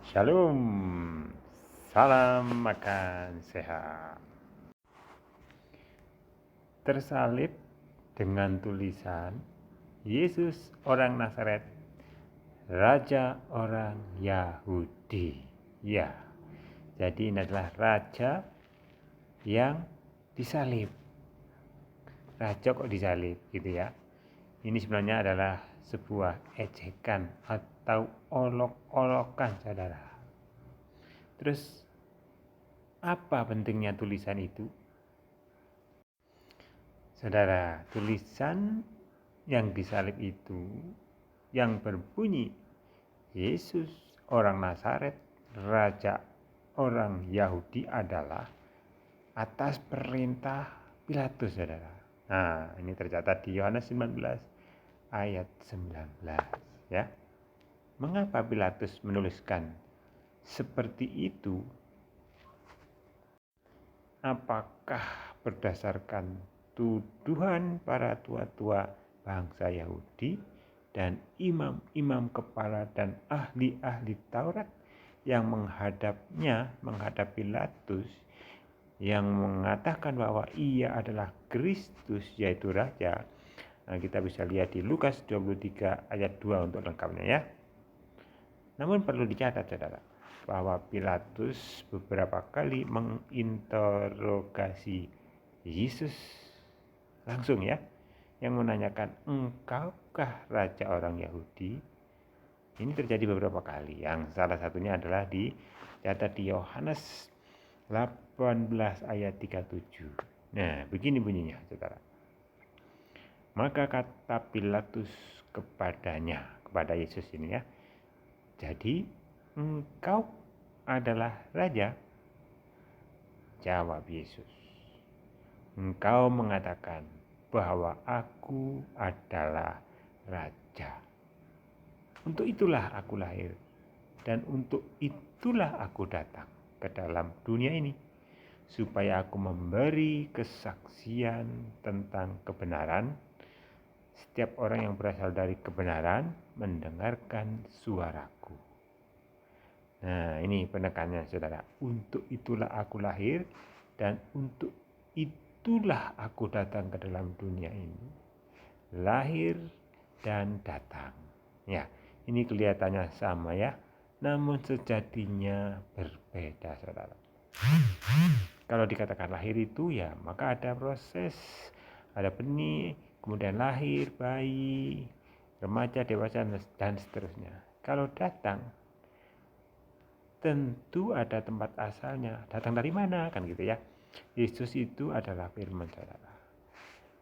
Shalom, salam makan sehat. Tersalib dengan tulisan Yesus orang Nazaret, Raja orang Yahudi. Ya, jadi ini adalah raja yang disalib. Raja kok disalib gitu ya. Ini sebenarnya adalah sebuah ejekan atau olok-olokan, saudara. Terus apa pentingnya tulisan itu? Saudara, tulisan yang disalib itu yang berbunyi Yesus orang Nazaret, Raja orang Yahudi adalah atas perintah Pilatus, saudara. Nah, ini tercatat di Yohanes 19 ayat 19 ya. Mengapa Pilatus menuliskan seperti itu? Apakah berdasarkan tuduhan para tua-tua bangsa Yahudi dan imam-imam kepala dan ahli-ahli Taurat yang menghadap Pilatus yang mengatakan bahwa ia adalah Kristus, yaitu Raja? Nah, kita bisa lihat di Lukas 23 ayat 2 untuk lengkapnya ya. Namun perlu dicatat, saudara, bahwa Pilatus beberapa kali menginterogasi Yesus langsung ya, yang menanyakan, engkaukah raja orang Yahudi? Ini terjadi beberapa kali. Yang salah satunya adalah dicatat di Yohanes 18 ayat 37. Nah, begini bunyinya, saudara. Maka kata Pilatus kepada Yesus ini ya, jadi engkau adalah raja? Jawab Yesus, engkau mengatakan bahwa aku adalah raja. Untuk itulah aku lahir dan untuk itulah aku datang ke dalam dunia ini, supaya aku memberi kesaksian tentang kebenaran. Setiap orang yang berasal dari kebenaran mendengarkan suaraku. Nah, ini penekanannya, saudara. Untuk itulah aku lahir dan untuk itulah aku datang ke dalam dunia ini. Lahir dan datang. Ya, ini kelihatannya sama ya, namun sejatinya berbeda, saudara. Kalau dikatakan lahir itu ya, maka ada proses, ada benih, kemudian lahir, bayi, remaja, dewasa, dan seterusnya. Kalau datang, tentu ada tempat asalnya. Datang dari mana, kan gitu ya. Yesus itu adalah firman, saudara.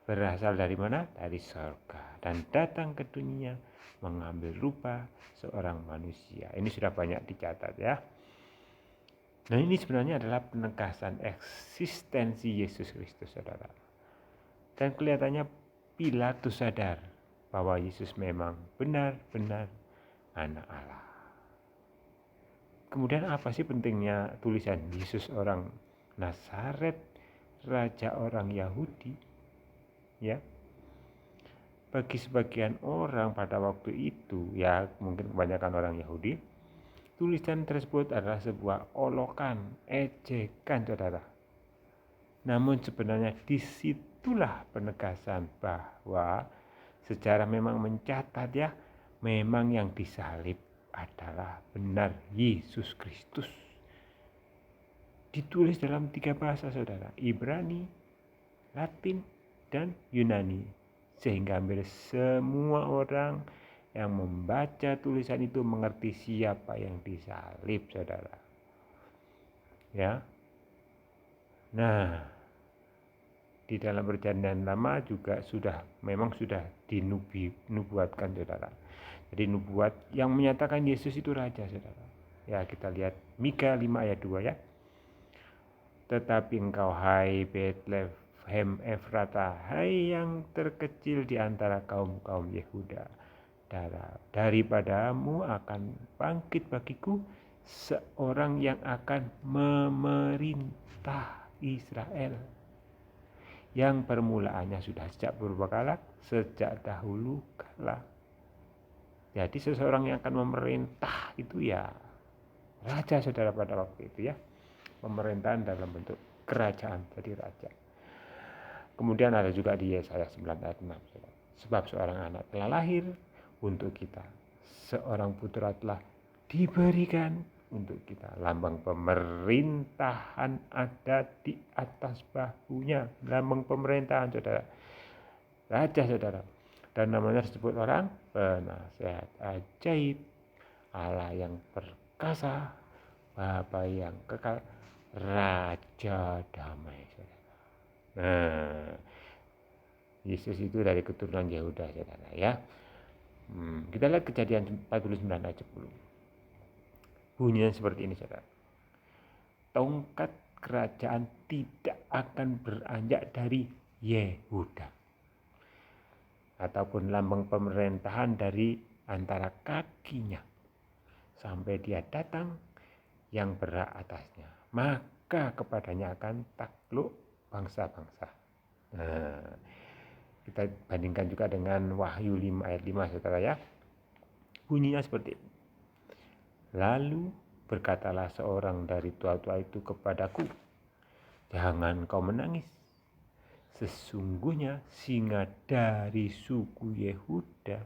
Berasal dari mana? Dari surga. Dan datang ke dunia mengambil rupa seorang manusia. Ini sudah banyak dicatat ya. Nah, ini sebenarnya adalah penegasan eksistensi Yesus Kristus, saudara. Dan kelihatannya Pilatus sadar bahwa Yesus memang benar-benar anak Allah. Kemudian apa sih pentingnya tulisan Yesus orang Nazaret, Raja orang Yahudi? Ya, bagi sebagian orang pada waktu itu, ya mungkin kebanyakan orang Yahudi, tulisan tersebut adalah sebuah olokan, ejekan, saudara. Namun sebenarnya disitulah penegasan bahwa sejarah memang mencatat ya, memang yang disalib adalah benar Yesus Kristus. Ditulis dalam 3 bahasa, saudara, Ibrani, Latin, dan Yunani, sehingga hampir semua orang yang membaca tulisan itu mengerti siapa yang disalib, saudara. Ya. Nah, di dalam Perjanjian Lama juga memang sudah dinubuatkan, saudara. Jadi nubuat yang menyatakan Yesus itu raja, saudara. Ya, kita lihat Mika 5 ayat 2 ya. Tetapi engkau, hai Betlehem Efrata, hai yang terkecil di antara kaum-kaum Yehuda, daripadamu akan bangkit bagiku seorang yang akan memerintah Israel, yang permulaannya sudah sejak purbakala, sejak dahulu kala. Jadi seseorang yang akan memerintah itu ya raja saudara pada waktu itu ya. Pemerintahan dalam bentuk kerajaan, jadi raja. Kemudian ada juga di Yesaya 9 ayat 6. Sebab seorang anak telah lahir untuk kita, seorang putra telah diberikan untuk kita. Lambang pemerintahan ada di atas bahunya. Lambang pemerintahan saudara. Raja saudara. Dan namanya disebut orang penasehat ajaib, Allah yang perkasa, Bapa yang kekal, Raja damai saudara. Nah, Yesus itu dari keturunan Yehuda saudara ya. Kita lihat Kejadian 49 ayat 10. Bunyinya seperti ini saudara. Tongkat kerajaan tidak akan beranjak dari Yehuda, ataupun lambang pemerintahan dari antara kakinya sampai dia datang yang berhak atasnya, maka kepadanya akan takluk bangsa-bangsa. Nah, kita bandingkan juga dengan Wahyu 5 ayat 5 saudara ya. Bunyinya seperti ini. Lalu berkatalah seorang dari tua-tua itu kepadaku, jangan kau menangis. Sesungguhnya singa dari suku Yehuda,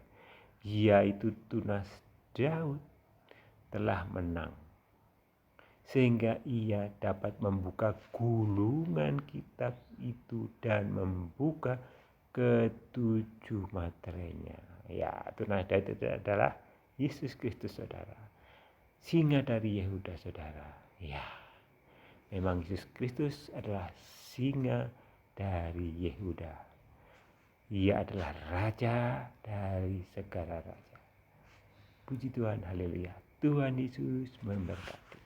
yaitu tunas Daud, telah menang, sehingga ia dapat membuka gulungan kitab itu dan membuka ketujuh materainya. Ya, tunas Daud itu adalah Yesus Kristus saudara. Singa dari Yehuda saudara. Ya, memang Yesus Kristus adalah singa dari Yehuda. Ia adalah raja dari segala raja. Puji Tuhan, haleluya. Tuhan Yesus memberkati.